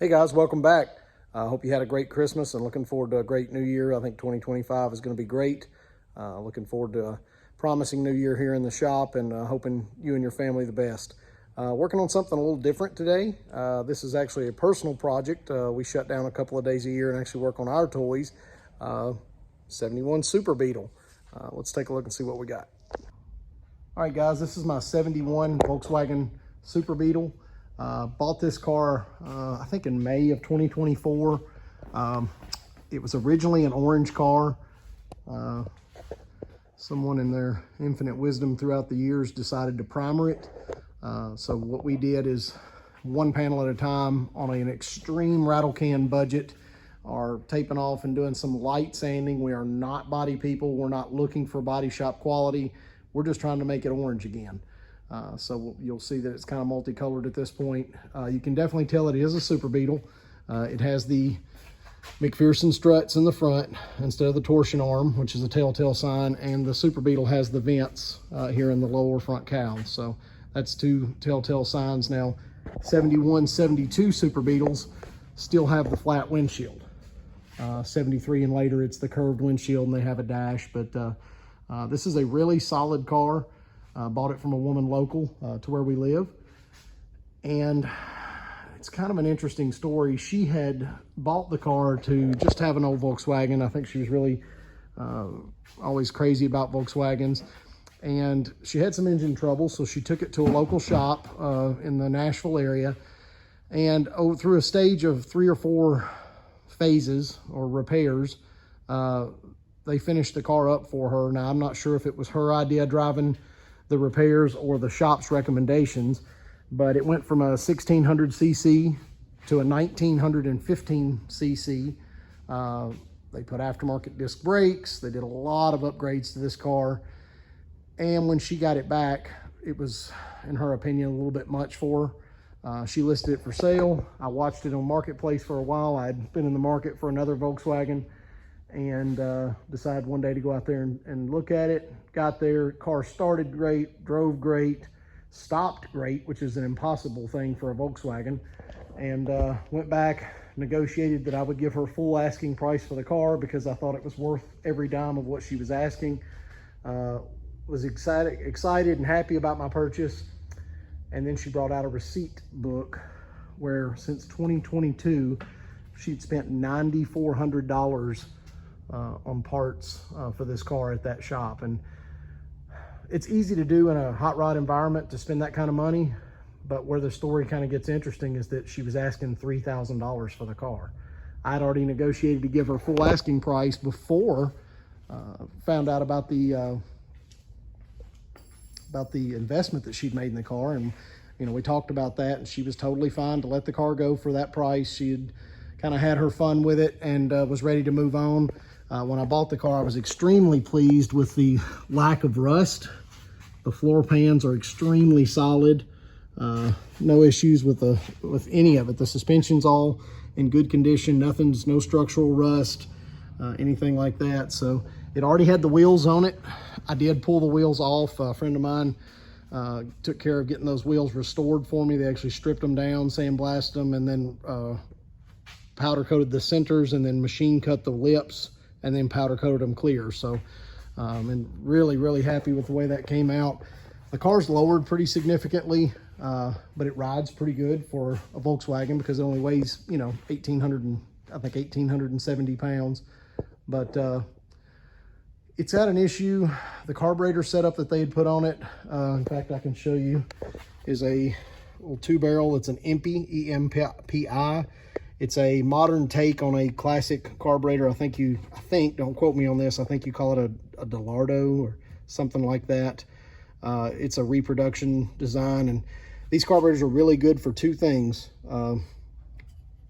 Hey guys, welcome back. I hope you had a great Christmas and looking forward to a great new year. I think 2025 is going to be great. Looking forward to a promising new year here in the shop and hoping you and your family the best. Working on something a little different today. This is actually a personal project. We shut down a couple of days a year and actually work on our toys. 71 Superbeetle. Let's take a look and see what we got. All right guys, this is my 71 Volkswagen Superbeetle. Bought this car, I think in May of 2024. It was originally an orange car. Someone in their infinite wisdom throughout the years decided to primer it. So what we did is one panel at a time on an extreme rattle can budget, are taping off and doing some light sanding. We are not body people. We're not looking for body shop quality. We're just trying to make it orange again. So you'll see that it's kind of multicolored at this point. You can definitely tell it is a Superbeetle. It has the McPherson struts in the front instead of the torsion arm, which is a telltale sign, and the Superbeetle has the vents here in the lower front cowl. So that's two telltale signs. Now 71, 72 Superbeetles still have the flat windshield. 73 and later it's the curved windshield and they have a dash, but this is a really solid car. Bought it from a woman local to where we live. And it's kind of an interesting story. She had bought the car to just have an old Volkswagen. I think she was really always crazy about Volkswagens. And she had some engine trouble, so she took it to a local shop in the Nashville area. And through a stage of 3 or 4 phases or repairs, they finished the car up for her. Now, I'm not sure if it was her idea driving the repairs or the shop's recommendations, but it went from a 1600cc to a 1915cc. They put aftermarket disc brakes. They did a lot of upgrades to this car. And when she got it back, it was, in her opinion, a little bit much for her. She listed it for sale. I watched it on Marketplace for a while. I'd been in the market for another Volkswagen and decided one day to go out there and look at it. Got there, car started great, drove great, stopped great, which is an impossible thing for a Volkswagen, and went back, negotiated that I would give her full asking price for the car because I thought it was worth every dime of what she was asking. Was excited and happy about my purchase. And then she brought out a receipt book where since 2022, she'd spent $9,400 on parts for this car at that shop. And it's easy to do in a hot rod environment to spend that kind of money, but where the story kind of gets interesting is that she was asking $3,000 for the car. I'd already negotiated to give her full asking price before found out about the investment that she'd made in the car. And you know, we talked about that, and she was totally fine to let the car go for that price. She had kind of had her fun with it and was ready to move on. When I bought the car, I was extremely pleased with the lack of rust. The floor pans are extremely solid. No issues with any of it. The suspension's all in good condition. No structural rust, anything like that. So it already had the wheels on it. I did pull the wheels off. A friend of mine took care of getting those wheels restored for me. They actually stripped them down, sandblasted them, and then powder coated the centers, and then machine cut the lips, and then powder coated them clear. So and really happy with the way that came out. The car's lowered pretty significantly, but it rides pretty good for a Volkswagen because it only weighs, you know, 1,870 pounds. But it's had an issue. The carburetor setup that they had put on it, in fact, I can show you, is a little 2-barrel. It's an EMPI, E-M-P-I. It's a modern take on a classic carburetor. I think, don't quote me on this, I think you call it a Delardo or something like that. It's a reproduction design, and these carburetors are really good for 2 things,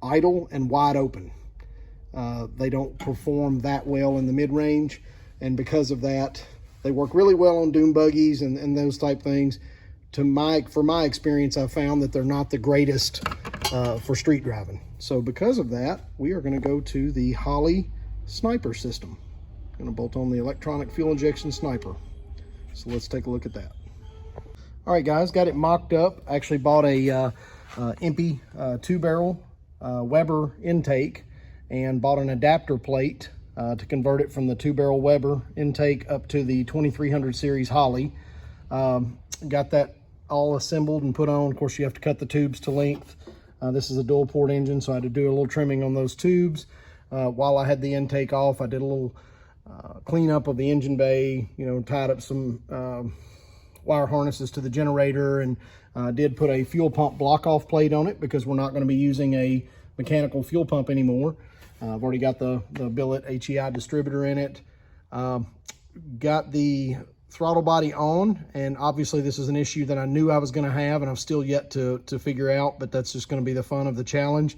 idle and wide open. They don't perform that well in the mid-range, and because of that, they work really well on dune buggies and those type things. For my experience, I've found that they're not the greatest for street driving. So because of that, we are going to go to the Holley sniper system. I'm going to bolt on the electronic fuel injection sniper. So let's take a look at that. All right, guys, got it mocked up. Actually bought a EMPI 2-barrel Weber intake and bought an adapter plate to convert it from the 2-barrel Weber intake up to the 2300 series Holley. Got that all assembled and put on. Of course, you have to cut the tubes to length. This is a dual port engine, so I had to do a little trimming on those tubes. While I had the intake off, I did a little cleanup of the engine bay, tied up some wire harnesses to the generator, and did put a fuel pump block off plate on it because we're not going to be using a mechanical fuel pump anymore. I've already got the billet HEI distributor in it. Got the throttle body on, and obviously this is an issue that I knew I was going to have, and I'm still yet to figure out, but that's just going to be the fun of the challenge.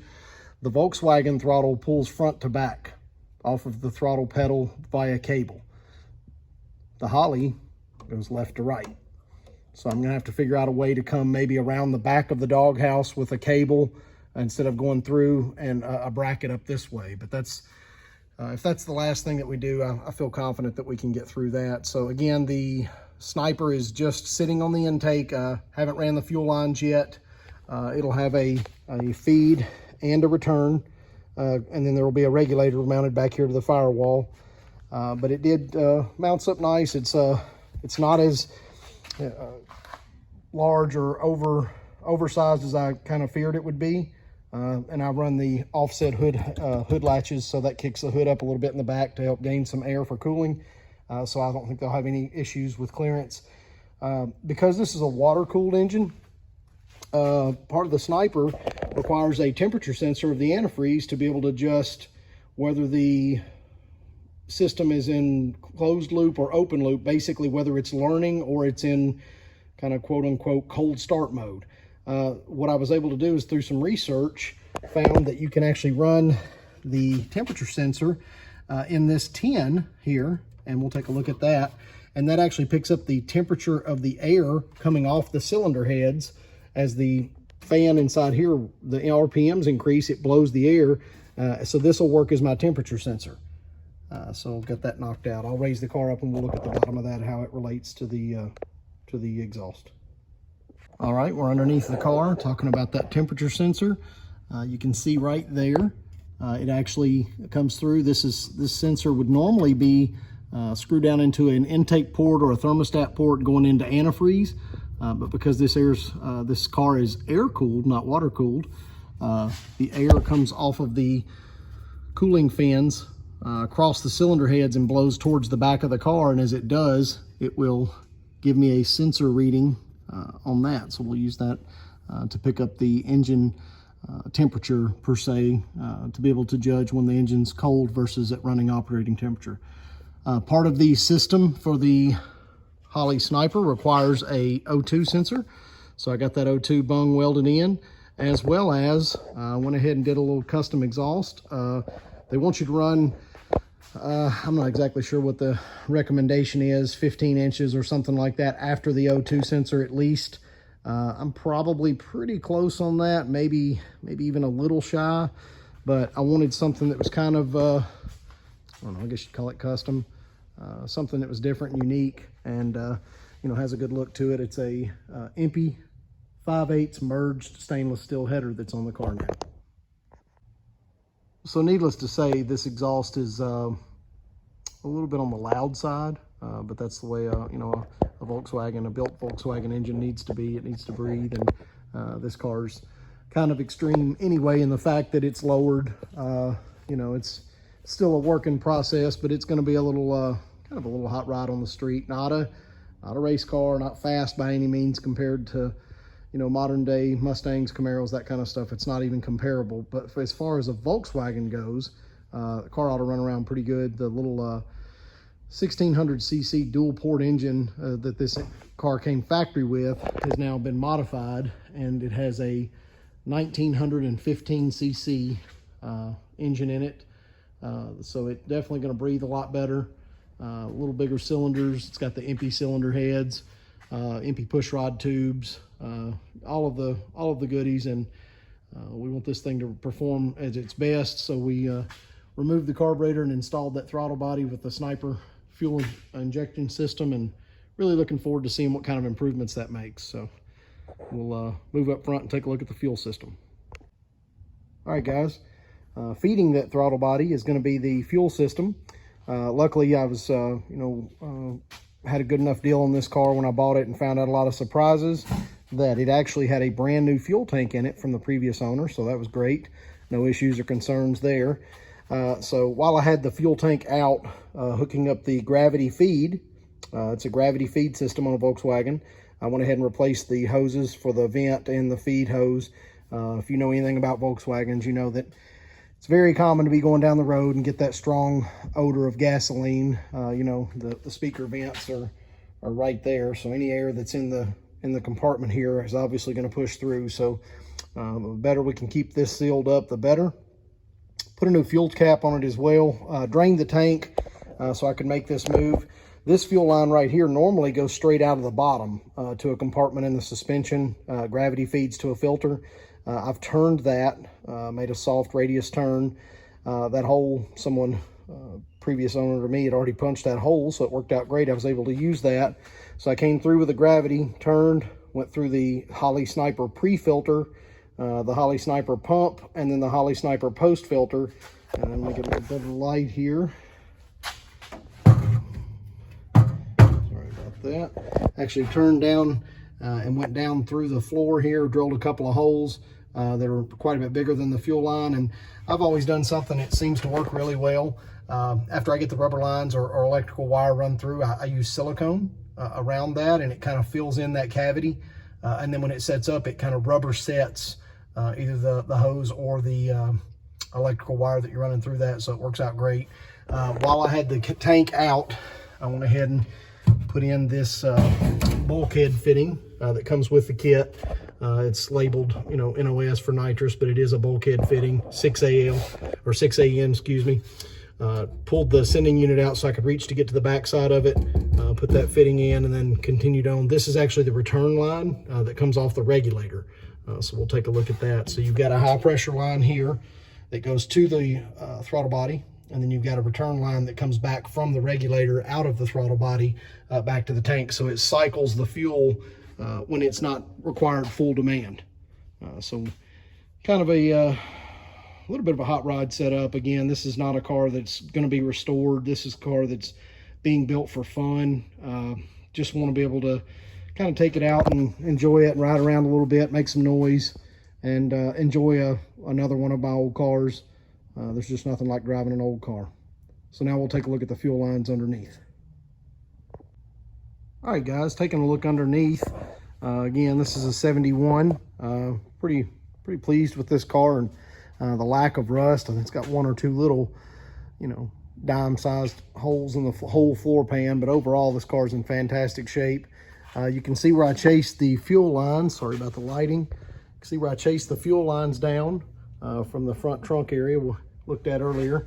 The Volkswagen throttle pulls front to back off of the throttle pedal via cable. The Holley goes left to right. So I'm going to have to figure out a way to come maybe around the back of the doghouse with a cable instead of going through and a bracket up this way. But that's if that's the last thing that we do, I feel confident that we can get through that. So again, the Sniper is just sitting on the intake. Haven't ran the fuel lines yet. It'll have a feed and a return, and then there will be a regulator mounted back here to the firewall. But it did mounts up nice. It's not as large or oversized as I kind of feared it would be. And I run the offset hood latches, so that kicks the hood up a little bit in the back to help gain some air for cooling. So I don't think they'll have any issues with clearance. Because this is a water-cooled engine, part of the Sniper requires a temperature sensor of the antifreeze to be able to adjust whether the system is in closed loop or open loop, basically whether it's learning or it's in kind of quote-unquote cold start mode. What I was able to do is, through some research, found that you can actually run the temperature sensor in this tin here, and we'll take a look at that. And that actually picks up the temperature of the air coming off the cylinder heads. As the fan inside here, the RPMs increase, it blows the air. So this will work as my temperature sensor. So I'll get that knocked out. I'll raise the car up and we'll look at the bottom of that, how it relates to the exhaust. All right, we're underneath the car talking about that temperature sensor. You can see right there, it actually comes through. This sensor would normally be screwed down into an intake port or a thermostat port going into antifreeze, but because this car is air cooled, not water cooled, the air comes off of the cooling fins across the cylinder heads and blows towards the back of the car, and as it does, it will give me a sensor reading on that. So we'll use that to pick up the engine temperature per se, to be able to judge when the engine's cold versus at running operating temperature. Part of the system for the Holley Sniper requires a O2 sensor. So I got that O2 bung welded in, as well as went ahead and did a little custom exhaust. They want you to run, I'm not exactly sure what the recommendation is, 15 inches or something like that after the O2 sensor at least. I'm probably pretty close on that, maybe even a little shy, but I wanted something that was kind of, I don't know, I guess you'd call it custom, something that was different and unique, and has a good look to it. It's a EFI 5/8 merged stainless steel header that's on the car now. So needless to say, this exhaust is a little bit on the loud side, but that's the way a Volkswagen, a built Volkswagen engine needs to be. It needs to breathe, and this car's kind of extreme anyway in the fact that it's lowered. It's still a working process, but it's going to be a little kind of a little hot rod on the street. Not a race car, not fast by any means compared to modern day Mustangs, Camaros, that kind of stuff. It's not even comparable. But as far as a Volkswagen goes, the car ought to run around pretty good. The little 1600cc dual port engine that this car came factory with has now been modified, and it has a 1915cc engine in it. So it's definitely going to breathe a lot better. A little bigger cylinders. It's got the EFI cylinder heads, EFI push rod tubes, all of the goodies, and we want this thing to perform at its best. So we removed the carburetor and installed that throttle body with the Sniper fuel injection system, and really looking forward to seeing what kind of improvements that makes. So we'll move up front and take a look at the fuel system. All right, guys, feeding that throttle body is going to be the fuel system. Luckily, I was, had a good enough deal on this car when I bought it and found out a lot of surprises that it actually had a brand new fuel tank in it from the previous owner. So that was great. No issues or concerns there. So while I had the fuel tank out, hooking up the gravity feed, it's a gravity feed system on a Volkswagen. I went ahead and replaced the hoses for the vent and the feed hose. If you know anything about Volkswagens, you know that it's very common to be going down the road and get that strong odor of gasoline. The speaker vents are right there, so any air that's in the compartment here is obviously going to push through. So the better we can keep this sealed up, the better. Put a new fuel cap on it as well. Drained the tank so I could make this move. This fuel line right here normally goes straight out of the bottom to a compartment in the suspension. Gravity feeds to a filter. I've turned that, made a soft radius turn. That hole, previous owner to me had already punched that hole, so it worked out great. I was able to use that. So I came through with the gravity, turned, went through the Holley Sniper pre-filter, the Holley Sniper pump, and then the Holley Sniper post-filter. And let me get a little bit of light here. Sorry about that. Actually turned down and went down through the floor here, drilled a couple of holes that are quite a bit bigger than the fuel line. And I've always done something that seems to work really well. After I get the rubber lines or electrical wire run through, I use silicone around that, and it kind of fills in that cavity. And then when it sets up, it kind of rubber sets either the hose or the electrical wire that you're running through that, so it works out great. While I had the tank out, I went ahead and put in this bulkhead fitting that comes with the kit. It's labeled, NOS for nitrous, but it is a bulkhead fitting, 6AL or 6AN, excuse me. Pulled the sending unit out so I could reach to get to the back side of it, put that fitting in, and then continued on. This is actually the return line that comes off the regulator. So we'll take a look at that. So you've got a high pressure line here that goes to the throttle body, and then you've got a return line that comes back from the regulator out of the throttle body back to the tank. So it cycles the fuel when it's not required full demand. So kind of a little bit of a hot rod setup. Again, this is not a car that's going to be restored. This is a car that's being built for fun. Just want to be able to kind of take it out and enjoy it and ride around a little bit, make some noise, and enjoy another one of my old cars. There's just nothing like driving an old car. So now we'll take a look at the fuel lines underneath. All right, guys, taking a look underneath. Again, this is a 71. Pretty pleased with this car and the lack of rust. I think it's got one or two little, dime-sized holes in the whole floor pan, but overall this car's in fantastic shape. You can see where I chased the fuel lines. Sorry about the lighting. You can see where I chased the fuel lines down from the front trunk area we looked at earlier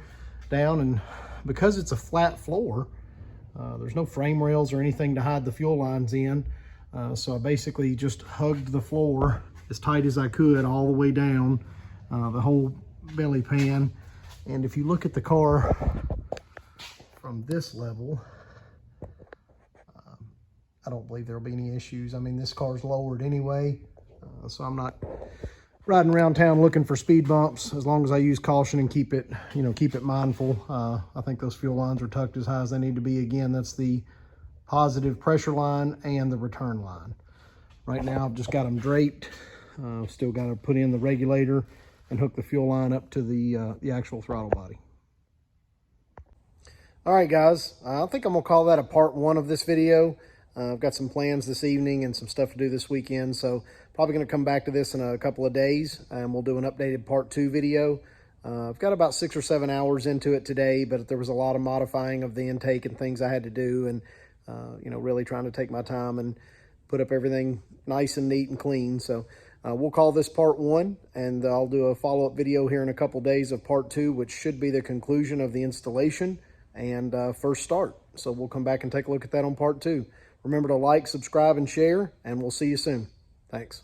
down, and because it's a flat floor, there's no frame rails or anything to hide the fuel lines in. So I basically just hugged the floor as tight as I could all the way down the whole belly pan. And if you look at the car from this level, I don't believe there'll be any issues. I mean, this car's lowered anyway, so I'm not riding around town looking for speed bumps. As long as I use caution and keep it mindful. I think those fuel lines are tucked as high as they need to be. Again, that's the positive pressure line and the return line. Right now, I've just got them draped. Still got to put in the regulator and hook the fuel line up to the actual throttle body. All right, guys, I think I'm gonna call that a part one of this video. I've got some plans this evening and some stuff to do this weekend, so probably going to come back to this in a couple of days, and we'll do an updated part 2 video. I've got about 6 or 7 hours into it today, but there was a lot of modifying of the intake and things I had to do, and really trying to take my time and put up everything nice and neat and clean. So we'll call this part 1, and I'll do a follow-up video here in a couple days of part 2, which should be the conclusion of the installation and first start. So we'll come back and take a look at that on part 2. Remember to like, subscribe, and share, and we'll see you soon. Thanks.